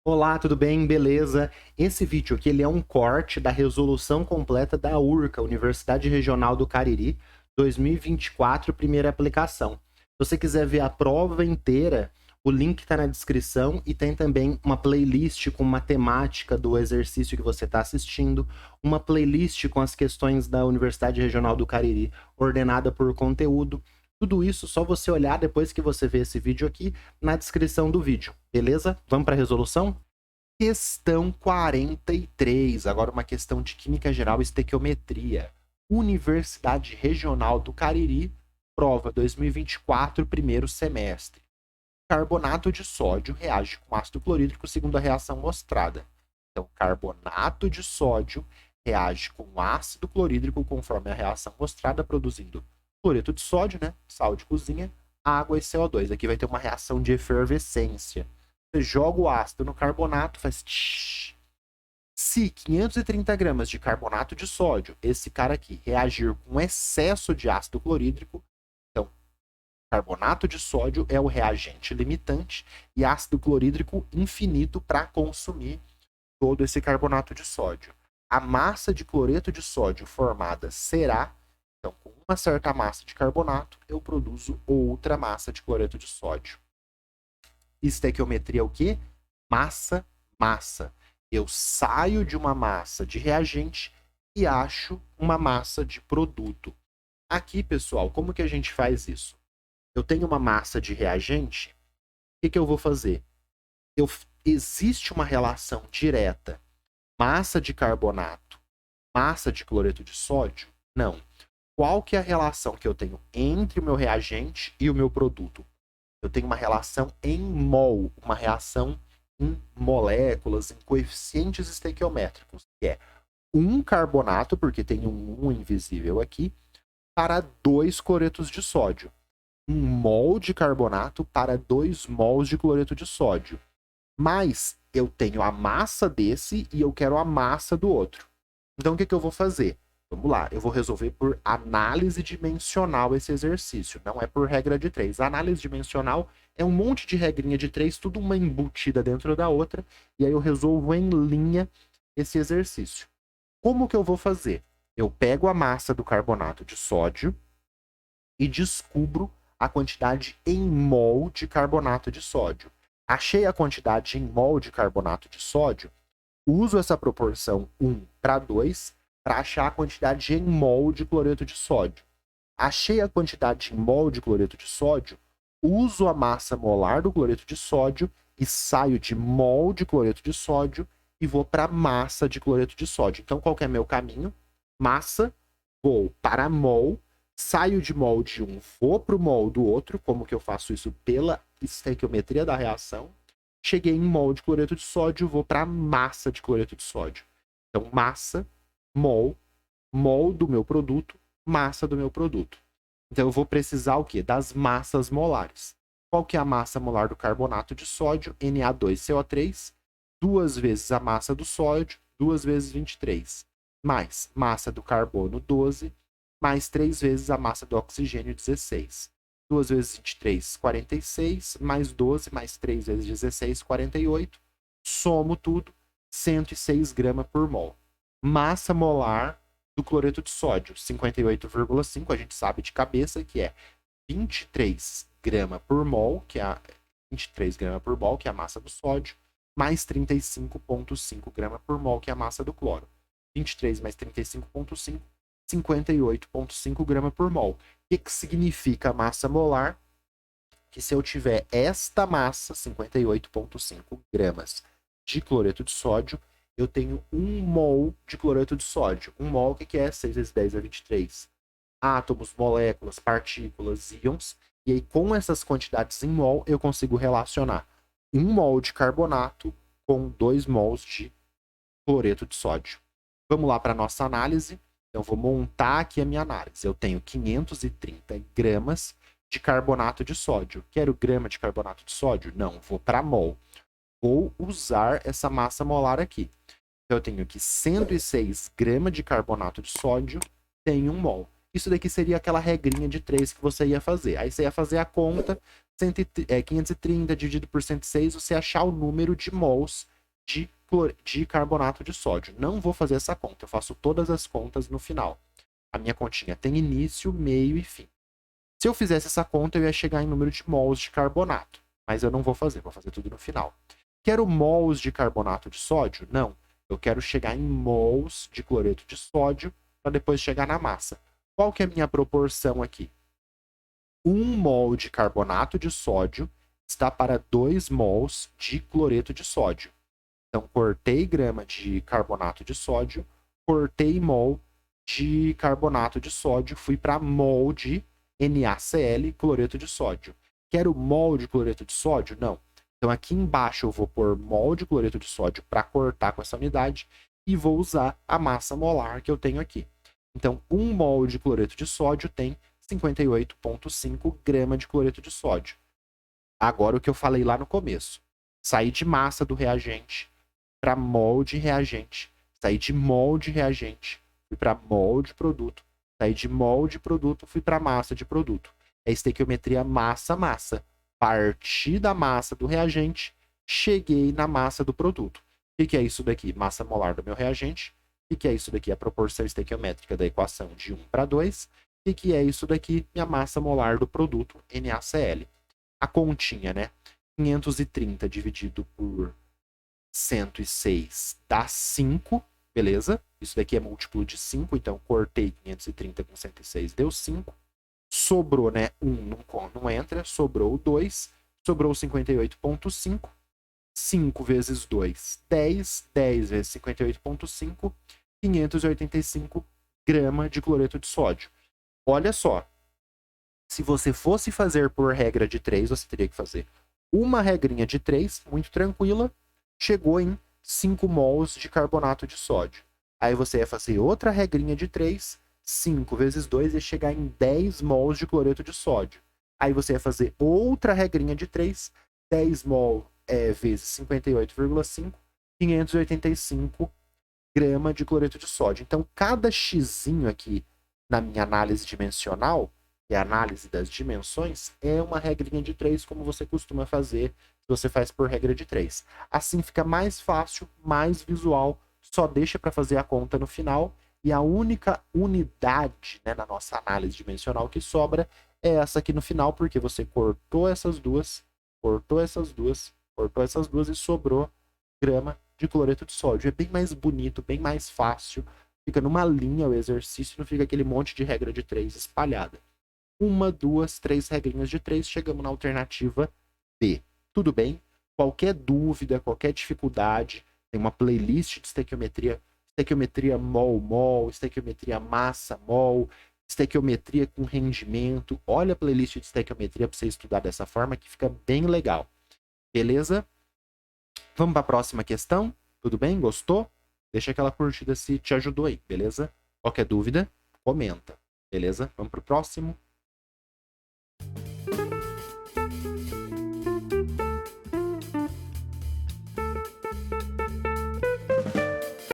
Olá, tudo bem? Beleza? Esse vídeo aqui ele é um corte da resolução completa da URCA, Universidade Regional do Cariri, 2024, primeira aplicação. Se você quiser ver a prova inteira, o link está na descrição e tem também uma playlist com uma temática do exercício que você está assistindo, uma playlist com as questões da Universidade Regional do Cariri, ordenada por conteúdo. Tudo isso só você olhar depois que você vê esse vídeo aqui na descrição do vídeo, beleza? Vamos para a resolução? Questão 43, agora uma questão de Química Geral e Estequiometria. Universidade Regional do Cariri, prova 2024, primeiro semestre. Carbonato de sódio reage com ácido clorídrico segundo a reação mostrada. Então, carbonato de sódio reage com ácido clorídrico conforme a reação mostrada, produzindo cloreto de sódio, né? Sal de cozinha, água e CO2. Aqui vai ter uma reação de efervescência. Você joga o ácido no carbonato, faz tsh. Se 530 gramas de carbonato de sódio, esse cara aqui, reagir com excesso de ácido clorídrico, então, carbonato de sódio é o reagente limitante e ácido clorídrico infinito para consumir todo esse carbonato de sódio. A massa de cloreto de sódio formada será, então, com uma certa massa de carbonato, eu produzo outra massa de cloreto de sódio. Estequiometria é o quê? Massa, massa. Eu saio de uma massa de reagente e acho uma massa de produto. Aqui, pessoal, como que a gente faz isso? Eu tenho uma massa de reagente, o que eu vou fazer? Existe uma relação direta massa de carbonato, massa de cloreto de sódio? Não. Qual que é a relação que eu tenho entre o meu reagente e o meu produto? Eu tenho uma relação em mol, uma reação em moléculas, em coeficientes estequiométricos, que é um carbonato, porque tem um invisível aqui, para 2 cloretos de sódio. 1 mol de carbonato para 2 mols de cloreto de sódio. Mas eu tenho a massa desse e eu quero a massa do outro. Então o que eu vou fazer? Vamos lá, eu vou resolver por análise dimensional esse exercício, não é por regra de 3. A análise dimensional é um monte de regrinha de 3, tudo uma embutida dentro da outra, e aí eu resolvo em linha esse exercício. Como que eu vou fazer? Eu pego a massa do carbonato de sódio e descubro a quantidade em mol de carbonato de sódio. Achei a quantidade em mol de carbonato de sódio, uso essa proporção 1 para 2, para achar a quantidade em mol de cloreto de sódio. Achei a quantidade em mol de cloreto de sódio, uso a massa molar do cloreto de sódio e saio de mol de cloreto de sódio e vou para massa de cloreto de sódio. Então, qual que é meu caminho? Massa, vou para mol, saio de mol de um, vou para o mol do outro. Como que eu faço isso? Pela estequiometria da reação. Cheguei em mol de cloreto de sódio, vou para massa de cloreto de sódio. Então, massa, mol, mol do meu produto, massa do meu produto. Então eu vou precisar o quê? Das massas molares. Qual que é a massa molar do carbonato de sódio? Na2CO3, 2 vezes a massa do sódio, 2 vezes 23, mais massa do carbono 12, mais 3 vezes a massa do oxigênio 16. 2 vezes 23, 46, mais 12, mais 3 vezes 16, 48. Somo tudo, 106 gramas por mol. Massa molar do cloreto de sódio, 58,5, a gente sabe de cabeça que é 23 gramas por mol, que é a 23 gramas por mol, que é a massa do sódio, mais 35,5 gramas por mol, que é a massa do cloro. 23 mais 35,5, 58,5 gramas por mol. O que significa massa molar? Que se eu tiver esta massa, 58,5 gramas de cloreto de sódio, eu tenho 1 mol de cloreto de sódio. 1 mol, o que é? 6 vezes 10 é 23. Átomos, moléculas, partículas, íons. E aí, com essas quantidades em mol, eu consigo relacionar 1 mol de carbonato com 2 mols de cloreto de sódio. Vamos lá para a nossa análise. Então, vou montar aqui a minha análise. Eu tenho 530 gramas de carbonato de sódio. Quero grama de carbonato de sódio? Não, vou para mol. Vou usar essa massa molar aqui. Então, eu tenho aqui 106 gramas de carbonato de sódio, tem 1 mol. Isso daqui seria aquela regrinha de 3 que você ia fazer. Aí você ia fazer a conta, 530 dividido por 106, você achar o número de mols de carbonato de sódio. Não vou fazer essa conta, eu faço todas as contas no final. A minha continha tem início, meio e fim. Se eu fizesse essa conta, eu ia chegar em número de mols de carbonato, mas eu não vou fazer tudo no final. Quero mols de carbonato de sódio? Não. Eu quero chegar em mols de cloreto de sódio para depois chegar na massa. Qual que é a minha proporção aqui? 1 mol de carbonato de sódio está para 2 mols de cloreto de sódio. Então, cortei grama de carbonato de sódio, cortei mol de carbonato de sódio, fui para mol de NaCl, cloreto de sódio. Quero mol de cloreto de sódio? Não. Então, aqui embaixo eu vou pôr mol de cloreto de sódio para cortar com essa unidade e vou usar a massa molar que eu tenho aqui. Então, 1 mol de cloreto de sódio tem 58,5 gramas de cloreto de sódio. Agora o que eu falei lá no começo. Saí de massa do reagente para mol de reagente. Saí de mol de reagente, fui para mol de produto. Saí de mol de produto, fui para massa de produto. É estequiometria massa-massa. Parti da massa do reagente, cheguei na massa do produto. O que é isso daqui? Massa molar do meu reagente. O que é isso daqui? A proporção estequiométrica da equação de 1 para 2. O que é isso daqui? Minha massa molar do produto, NaCl. A continha, né? 530 dividido por 106 dá 5, beleza? Isso daqui é múltiplo de 5, então cortei 530 com 106, deu 5. Sobrou, né? 1 não entra, sobrou 2, sobrou 58,5. 5 vezes 2, 10. 10 vezes 58,5, 585 gramas de cloreto de sódio. Olha só, se você fosse fazer por regra de 3, você teria que fazer uma regrinha de 3, muito tranquila, chegou em 5 mols de carbonato de sódio. Aí você ia fazer outra regrinha de 3, 5 vezes 2 ia chegar em 10 mols de cloreto de sódio. Aí você ia fazer outra regrinha de 3, 10 mol vezes 58,5, 585 gramas de cloreto de sódio. Então, cada xzinho aqui na minha análise dimensional, que é a análise das dimensões, é uma regrinha de 3, como você costuma fazer se você faz por regra de 3. Assim fica mais fácil, mais visual, só deixa para fazer a conta no final, e a única unidade, né, na nossa análise dimensional que sobra é essa aqui no final, porque você cortou essas duas, cortou essas duas, cortou essas duas e sobrou grama de cloreto de sódio. É bem mais bonito, bem mais fácil, fica numa linha o exercício, não fica aquele monte de regra de 3 espalhada. 1, 2, 3 regrinhas de 3, chegamos na alternativa B. Tudo bem? Qualquer dúvida, qualquer dificuldade, tem uma playlist de estequiometria, estequiometria mol-mol, estequiometria massa-mol, estequiometria com rendimento. Olha a playlist de estequiometria para você estudar dessa forma, que fica bem legal. Beleza? Vamos para a próxima questão? Tudo bem? Gostou? Deixa aquela curtida se te ajudou aí, beleza? Qualquer dúvida, comenta. Beleza? Vamos para o próximo.